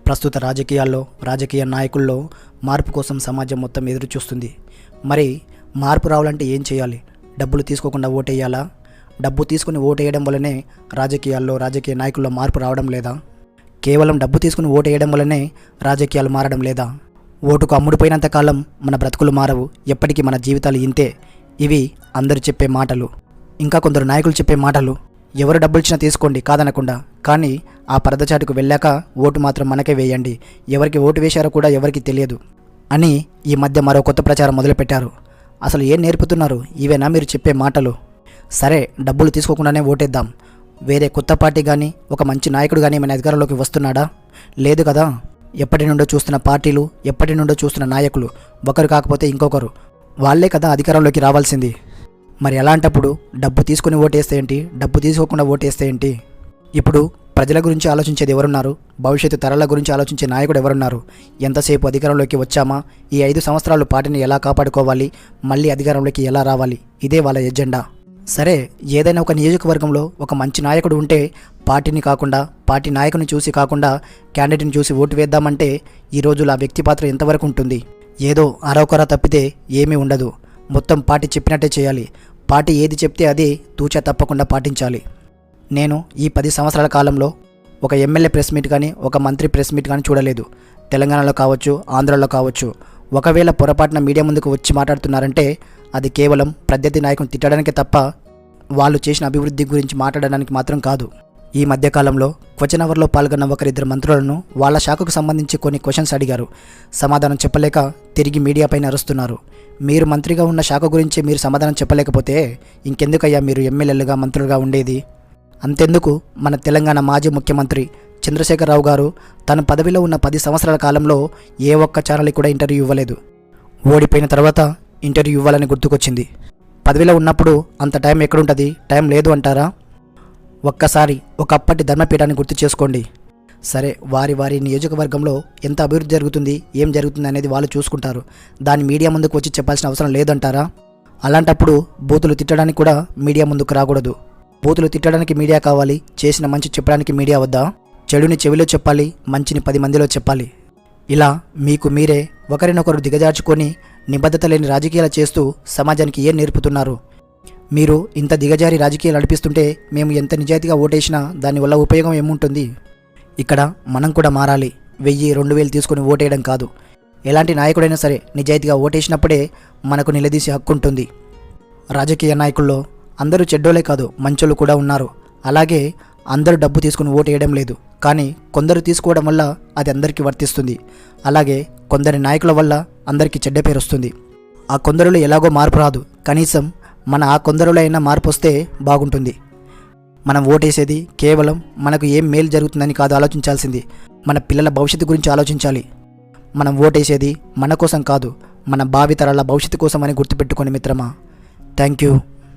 ప్రస్తుత రాజకీయాల్లో రాజకీయ నాయకుల్లో మార్పు కోసం సమాజం మొత్తం ఎదురు చూస్తుంది. మరి మార్పు రావాలంటే ఏం చేయాలి? డబ్బులు తీసుకోకుండా ఓటేయాలా? డబ్బు తీసుకుని ఓటేయడం వల్లనే రాజకీయాల్లో రాజకీయ నాయకుల్లో మార్పు రావడం లేదా? కేవలం డబ్బు తీసుకుని ఓటేయడం వల్లనే రాజకీయాలు మారడం లేదా? ఓటుకు అమ్ముడుపోయినంత కాలం మన బ్రతుకులు మారవు, ఎప్పటికీ మన జీవితాలు ఇంతే. ఇవి అందరు చెప్పే మాటలు, ఇంకా కొందరు నాయకులు చెప్పే మాటలు. ఎవరు డబ్బులు ఇచ్చినా తీసుకోండి కాదనకుండా, కానీ ఆ పరదచాటుకు వెళ్ళాక ఓటు మాత్రం మనకే వేయండి, ఎవరికి ఓటు వేశారో కూడా ఎవరికి తెలియదు అని ఈ మధ్య మరో కొత్త ప్రచారం మొదలుపెట్టారు. అసలు ఏం నేర్పుతున్నారు? ఇవేనా మీరు చెప్పే మాటలు? సరే, డబ్బులు తీసుకోకుండానే ఓటేద్దాం. వేరే కొత్త పార్టీ కానీ ఒక మంచి నాయకుడు కానీ మన అధికారంలోకి వస్తున్నాడా? లేదు కదా. ఎప్పటి నుండో చూస్తున్న పార్టీలు, ఎప్పటి నుండో చూస్తున్న నాయకులు, ఒకరు కాకపోతే ఇంకొకరు, వాళ్ళే కదా అధికారంలోకి రావాల్సింది. మరి అలాంటప్పుడు డబ్బు తీసుకుని ఓటేస్తే ఏంటి, డబ్బు తీసుకోకుండా ఓటేస్తే ఏంటి? ఇప్పుడు ప్రజల గురించి ఆలోచించేది ఎవరున్నారు? భవిష్యత్తు తరాల గురించి ఆలోచించే నాయకుడు ఎవరున్నారు? ఎంతసేపు అధికారంలోకి వచ్చామా, ఈ 5 సంవత్సరాలు పార్టీని ఎలా కాపాడుకోవాలి, మళ్ళీ అధికారంలోకి ఎలా రావాలి, ఇదే వాళ్ళ ఎజెండా. సరే, ఏదైనా ఒక నియోజకవర్గంలో ఒక మంచి నాయకుడు ఉంటే పార్టీని కాకుండా, పార్టీ నాయకుని చూసి కాకుండా క్యాండిడేట్ని చూసి ఓటు వేద్దామంటే ఈ రోజులో ఆ వ్యక్తి పాత్ర ఎంతవరకు ఉంటుంది? ఏదో అరవకొర తప్పితే ఏమీ ఉండదు. మొత్తం పార్టీ చెప్పినట్టే చేయాలి. పార్టీ ఏది చెప్తే అదే తూచా తప్పకుండా పాటించాలి. నేను ఈ 10 సంవత్సరాల కాలంలో ఒక ఎమ్మెల్యే ప్రెస్ మీట్ కానీ, ఒక మంత్రి ప్రెస్ మీట్ కానీ చూడలేదు. తెలంగాణలో కావచ్చు, ఆంధ్రాలో కావచ్చు. ఒకవేళ పొరపాటున మీడియా ముందుకు వచ్చి మాట్లాడుతున్నారంటే అది కేవలం ప్రత్యర్థి నాయకుని తిట్టడానికే తప్ప వాళ్ళు చేసిన అభివృద్ధి గురించి మాట్లాడడానికి మాత్రం కాదు. ఈ మధ్యకాలంలో క్వశ్చన్ అవర్లో పాల్గొన్న ఒకరిద్దరు మంత్రులను వాళ్ళ శాఖకు సంబంధించి కొన్ని క్వశ్చన్స్ అడిగారు. సమాధానం చెప్పలేక తిరిగి మీడియాపైన అరుస్తున్నారు. మీరు మంత్రిగా ఉన్న శాఖ గురించి మీరు సమాధానం చెప్పలేకపోతే ఇంకెందుకయ్యా మీరు ఎమ్మెల్యేలుగా మంత్రులుగా ఉండేది? అంతెందుకు, మన తెలంగాణ మాజీ ముఖ్యమంత్రి చంద్రశేఖరరావు గారు తన పదవిలో ఉన్న 10 సంవత్సరాల కాలంలో ఏ ఒక్క ఛానల్కి కూడా ఇంటర్వ్యూ ఇవ్వలేదు. ఓడిపోయిన తర్వాత ఇంటర్వ్యూ ఇవ్వాలని గుర్తుకొచ్చింది. పదవిలో ఉన్నప్పుడు అంత టైం ఎక్కడుంటుంది? టైం లేదు అంటారా? ఒక్కసారి ఒకప్పటి ధర్మపీఠాన్ని గుర్తు చేసుకోండి. సరే, వారి నియోజకవర్గంలో ఎంత అభివృద్ధి జరుగుతుంది, ఏం జరుగుతుంది అనేది వాళ్ళు చూసుకుంటారు. దాన్ని మీడియా ముందుకు వచ్చి చెప్పాల్సిన అవసరం లేదంటారా? అలాంటప్పుడు బూతులు తిట్టడానికి కూడా మీడియా ముందుకు రాకూడదు. బూతులు తిట్టడానికి మీడియా కావాలి, చేసిన మంచి చెప్పడానికి మీడియా వద్దా? చెడుని చెవిలో చెప్పాలి, మంచిని 10 మందిలో చెప్పాలి. ఇలా మీకు మీరే ఒకరినొకరు దిగజార్చుకొని నిబద్ధత లేని రాజకీయాలు చేస్తూ సమాజానికి ఏం నేర్పుతున్నారు? మీరు ఇంత దిగజారి రాజకీయాలు నడిపిస్తుంటే మేము ఎంత నిజాయితీగా ఓటేసినా దానివల్ల ఉపయోగం ఏముంటుంది? ఇక్కడ మనం కూడా మారాలి. 1000, 2000 తీసుకొని ఓటేయడం కాదు. ఎలాంటి నాయకుడైనా సరే నిజాయితీగా ఓటేసినప్పుడే మనకు నిలదీసే హక్కు ఉంటుంది. రాజకీయ నాయకుల్లో అందరూ చెడ్డోలే కాదు, మంచోళ్ళు కూడా ఉన్నారు. అలాగే అందరూ డబ్బు తీసుకుని ఓటేయడం లేదు, కానీ కొందరు తీసుకోవడం వల్ల అది అందరికీ వర్తిస్తుంది. అలాగే కొందరి నాయకుల వల్ల అందరికీ చెడ్డ పేరు వస్తుంది. ఆ కొందరులో ఎలాగో మార్పు రాదు, కనీసం మన ఆ కొందరులో అయినా మార్పు వస్తే బాగుంటుంది. మనం ఓటేసేది కేవలం మనకు ఏం మేలు జరుగుతుందని కాదు ఆలోచించాల్సింది, మన పిల్లల భవిష్యత్తు గురించి ఆలోచించాలి. మనం ఓటేసేది మన కోసం కాదు, మన భావితరాల భవిష్యత్తు కోసం అని గుర్తుపెట్టుకోండి మిత్రమా. Thank you.